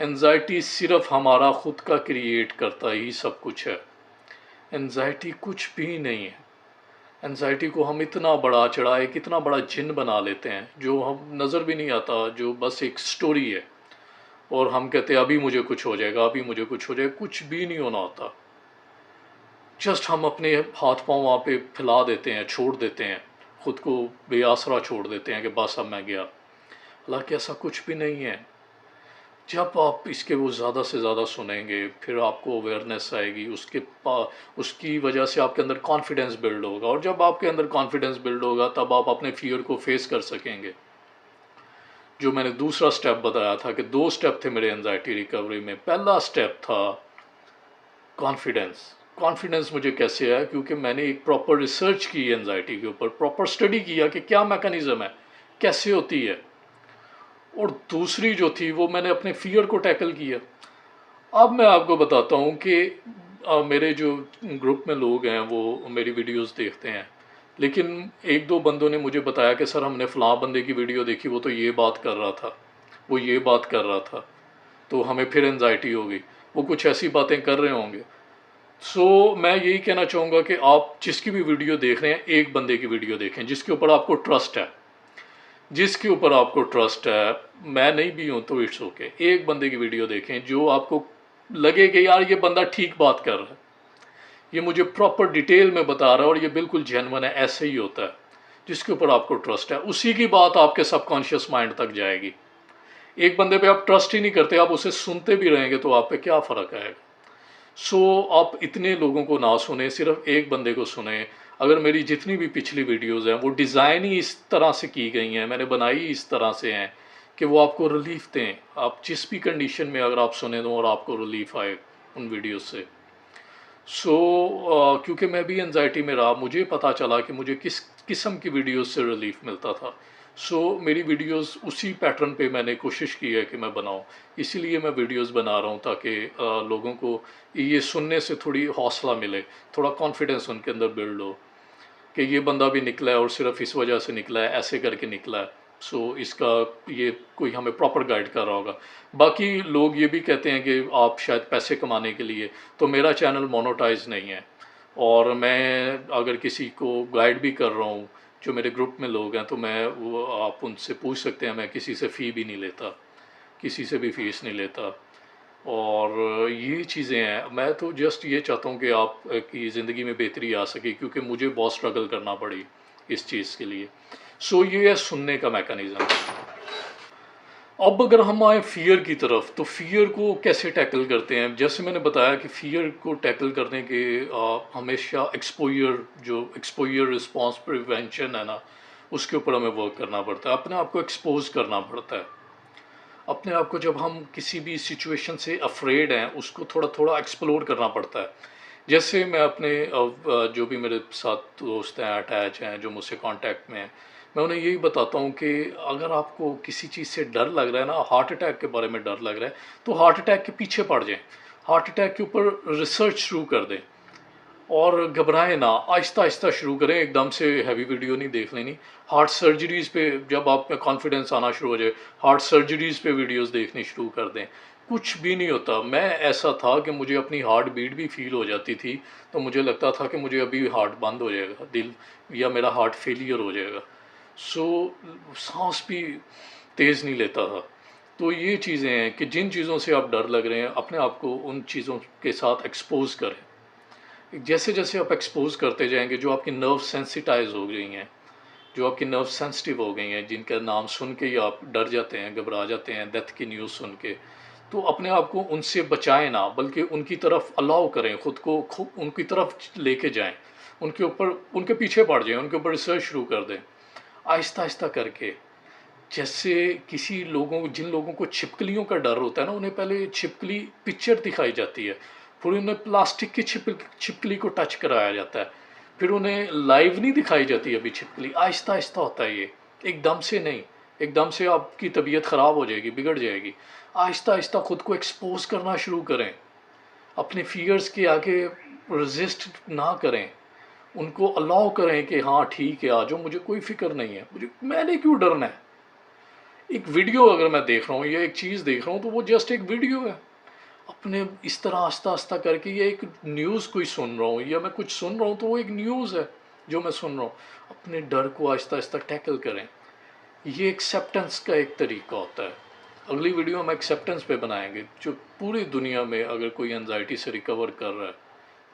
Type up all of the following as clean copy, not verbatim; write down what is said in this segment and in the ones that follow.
Anxiety صرف ہمارا خود کا کریٹ کرتا ہی سب کچھ ہے. انزائٹی کچھ بھی نہیں ہے. انزائٹی کو ہم اتنا بڑا چڑھائے کتنا بڑا جن بنا لیتے ہیں جو ہم نظر بھی نہیں آتا، جو بس ایک سٹوری ہے، اور ہم کہتے ہیں ابھی مجھے کچھ ہو جائے گا، ابھی مجھے کچھ ہو جائے گا. کچھ بھی نہیں ہونا ہوتا. جسٹ ہم اپنے ہاتھ پاؤں وہاں پہ پھیلا دیتے ہیں، چھوڑ دیتے ہیں، خود کو بے آسرا چھوڑ دیتے ہیں کہ بس اب میں گیا. حالانکہ ایسا کچھ بھی نہیں ہے. جب آپ اس کے وہ زیادہ سے زیادہ سنیں گے، پھر آپ کو اویئرنیس آئے گی، اس کی وجہ سے آپ کے اندر کانفیڈنس بلڈ ہوگا، اور جب آپ کے اندر کانفیڈنس بلڈ ہوگا تب آپ اپنے فیئر کو فیس کر سکیں گے. جو میں نے دوسرا سٹیپ بتایا تھا کہ 2 سٹیپ تھے میرے انزائٹی ریکوری میں. پہلا سٹیپ تھا کانفیڈنس. کانفیڈنس مجھے کیسے آیا؟ کیونکہ میں نے ایک پراپر ریسرچ کی انزائٹی کے اوپر، پراپر اسٹڈی کیا کہ کیا میکانزم ہے، کیسے ہوتی ہے. اور دوسری جو تھی وہ میں نے اپنے فیئر کو ٹیکل کیا. اب میں آپ کو بتاتا ہوں کہ میرے جو گروپ میں لوگ ہیں وہ میری ویڈیوز دیکھتے ہیں، لیکن 1-2 بندوں نے مجھے بتایا کہ سر ہم نے فلاں بندے کی ویڈیو دیکھی، وہ تو یہ بات کر رہا تھا، وہ یہ بات کر رہا تھا، تو ہمیں پھر انزائٹی ہو گئی. وہ کچھ ایسی باتیں کر رہے ہوں گے. سو میں یہی کہنا چاہوں گا کہ آپ جس کی بھی ویڈیو دیکھ رہے ہیں، ایک بندے کی ویڈیو دیکھیں جس کے اوپر آپ کو ٹرسٹ ہے. جس کے اوپر آپ کو ٹرسٹ ہے، میں نہیں بھی ہوں تو اٹس اوکے. ایک بندے کی ویڈیو دیکھیں جو آپ کو لگے کہ یار یہ بندہ ٹھیک بات کر رہا ہے، یہ مجھے پراپر ڈیٹیل میں بتا رہا ہے اور یہ بالکل جینون ہے. ایسے ہی ہوتا ہے. جس کے اوپر آپ کو ٹرسٹ ہے اسی کی بات آپ کے سب کانشیس مائنڈ تک جائے گی. ایک بندے پہ آپ ٹرسٹ ہی نہیں کرتے، آپ اسے سنتے بھی رہیں گے تو آپ پہ کیا فرق آئے گا. سو آپ اتنے لوگوں کو نہ سنیں، صرف ایک بندے کو سنیں. اگر میری جتنی بھی پچھلی ویڈیوز ہیں وہ ڈیزائن ہی اس طرح سے کی گئی ہیں، میں نے بنائی اس طرح سے ہیں کہ وہ آپ کو ریلیف دیں. آپ جس بھی کنڈیشن میں اگر آپ سنیں دوں اور آپ کو ریلیف آئے ان ویڈیوز سے. سو کیونکہ میں بھی انزائٹی میں رہا، مجھے پتہ چلا کہ مجھے کس قسم کی ویڈیوز سے ریلیف ملتا تھا. سو میری ویڈیوز اسی پیٹرن پہ میں نے کوشش کی ہے کہ میں بناؤں. اسی لیے میں ویڈیوز بنا رہا ہوں تاکہ لوگوں کو یہ سننے سے تھوڑی حوصلہ ملے، تھوڑا کانفیڈنس ان کے اندر بلڈ ہو کہ یہ بندہ بھی نکلا ہے اور صرف اس وجہ سے نکلا ہے، ایسے کر کے نکلا ہے. سو اس کا یہ کوئی ہمیں پراپر گائیڈ کر رہا ہوگا. باقی لوگ یہ بھی کہتے ہیں کہ آپ شاید پیسے کمانے کے لیے، تو میرا چینل مونوٹائز نہیں ہے، اور میں اگر کسی کو گائیڈ بھی کر رہا ہوں جو میرے گروپ میں لوگ ہیں تو میں وہ آپ ان سے پوچھ سکتے ہیں. میں کسی سے فی بھی نہیں لیتا، کسی سے بھی فیس نہیں لیتا. اور یہ چیزیں ہیں. میں تو جسٹ یہ چاہتا ہوں کہ آپ کی زندگی میں بہتری آ سکے، کیونکہ مجھے بہت سٹرگل کرنا پڑی اس چیز کے لیے. سو یہ ہے سننے کا میکانزم. اب اگر ہم آئیں فیئر کی طرف، تو فیئر کو کیسے ٹیکل کرتے ہیں؟ جیسے میں نے بتایا کہ فیئر کو ٹیکل کرنے کے ہمیشہ ایکسپوئر رسپانس پریونشن ہے نا، اس کے اوپر ہمیں ورک کرنا پڑتا ہے. اپنے آپ کو ایکسپوز کرنا پڑتا ہے. اپنے آپ کو جب ہم کسی بھی سچویشن سے افریڈ ہیں، اس کو تھوڑا تھوڑا ایکسپلور کرنا پڑتا ہے. جیسے میں اپنے جو بھی میرے ساتھ دوست ہیں، اٹیچ ہیں، جو مجھ سے کانٹیکٹ میں ہیں، میں انہیں یہی بتاتا ہوں کہ اگر آپ کو کسی چیز سے ڈر لگ رہا ہے نا، ہارٹ اٹیک کے بارے میں ڈر لگ رہا ہے، تو ہارٹ اٹیک کے پیچھے پڑ جائیں. ہارٹ اٹیک کے اوپر ریسرچ شروع کر دیں اور گھبرائیں نہ. آہستہ آہستہ شروع کریں، ایک دم سے ہیوی ویڈیو نہیں دیکھ لینی. ہارٹ سرجریز پہ جب آپ میں کانفیڈنس آنا شروع ہو جائے، ہارٹ سرجریز پہ ویڈیوز دیکھنی شروع کر دیں. کچھ بھی نہیں ہوتا. میں ایسا تھا کہ مجھے اپنی ہارٹ بیٹ بھی فیل ہو جاتی تھی تو مجھے لگتا تھا کہ مجھے ابھی ہارٹ بند ہو جائے گا دل، یا میرا ہارٹ فیلئر ہو جائے گا. سو سانس بھی تیز نہیں لیتا تھا. تو یہ چیزیں ہیں کہ جن چیزوں سے آپ ڈر لگ رہے ہیں، اپنے آپ کو ان چیزوں کے ساتھ ایکسپوز کریں. جیسے جیسے آپ ایکسپوز کرتے جائیں گے، جو آپ کی نرو سینسیٹائز ہو گئی ہیں، جو آپ کی نرو سینسٹیو ہو گئی ہیں، جن کا نام سن کے ہی آپ ڈر جاتے ہیں، گھبرا جاتے ہیں ڈیتھ کی نیوز سن کے، تو اپنے آپ کو ان سے بچائیں نہ، بلکہ ان کی طرف الاؤ کریں، خود کو ان کی طرف لے کے جائیں. ان کے پیچھے پڑ جائیں، ان کے اوپر ریسرچ شروع کر دیں آہستہ آہستہ کر کے. جیسے جن لوگوں کو چھپکلیوں کا ڈر ہوتا ہے نا، انہیں پہلے چھپکلی پکچر دکھائی جاتی ہے، پھر انہیں پلاسٹک کی چھپکلی کو ٹچ کرایا جاتا ہے، پھر انہیں لائیو نہیں دکھائی جاتی ابھی چھپکلی. آہستہ آہستہ ہوتا ہے یہ، ایک دم سے نہیں. ایک دم سے آپ کی طبیعت خراب ہو جائے گی، بگڑ جائے گی. آہستہ آہستہ خود کو ایکسپوز کرنا شروع کریں. اپنے فیئرز کے آگے رزسٹ نہ کریں، ان کو الاؤ کریں کہ ہاں ٹھیک ہے، آجو، مجھے کوئی فکر نہیں ہے، میں نے کیوں ڈرنا ہے. ایک ویڈیو اگر میں دیکھ رہا ہوں یا ایک چیز دیکھ رہا ہوں تو وہ جسٹ ایک ویڈیو ہے. اپنے اس طرح آہستہ آہستہ کر کے، یا ایک نیوز کوئی سن رہا ہوں یا میں کچھ سن رہا ہوں تو وہ ایک نیوز ہے جو میں سن رہا ہوں. اپنے ڈر کو آہستہ آہستہ ٹیکل کریں. یہ ایکسیپٹنس کا ایک طریقہ ہوتا ہے. اگلی ویڈیو ہم ایکسیپٹنس پہ بنائیں گے. جو پوری دنیا میں اگر کوئی انزائٹی سے ریکور کر رہا ہے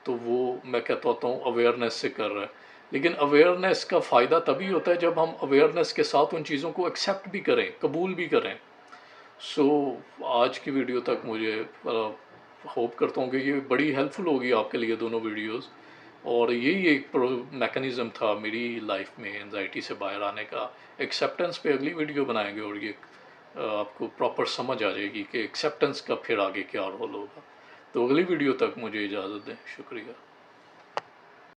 تو وہ میں کہتا ہوتا ہوں اویئرنیس سے کر رہا ہے. لیکن اویئرنیس کا فائدہ تبھی ہوتا ہے جب ہم اویئرنیس کے ساتھ ان چیزوں کو ایکسیپٹ بھی کریں، قبول بھی کریں. سو آج کی ویڈیو تک مجھے ہوپ کرتا ہوں کہ یہ بڑی ہیلپ فل ہوگی آپ کے لیے دونوں ویڈیوز. اور یہی ایک میکنزم تھا میری لائف میں انزائٹی سے باہر آنے کا. ایکسیپٹنس پہ اگلی ویڈیو بنائیں گے اور یہ آپ کو پراپر سمجھ آ جائے گی کہ ایکسیپٹنس کا پھر آگے کیا رول ہوگا. تو اگلی ویڈیو تک مجھے اجازت دیں. شکریہ.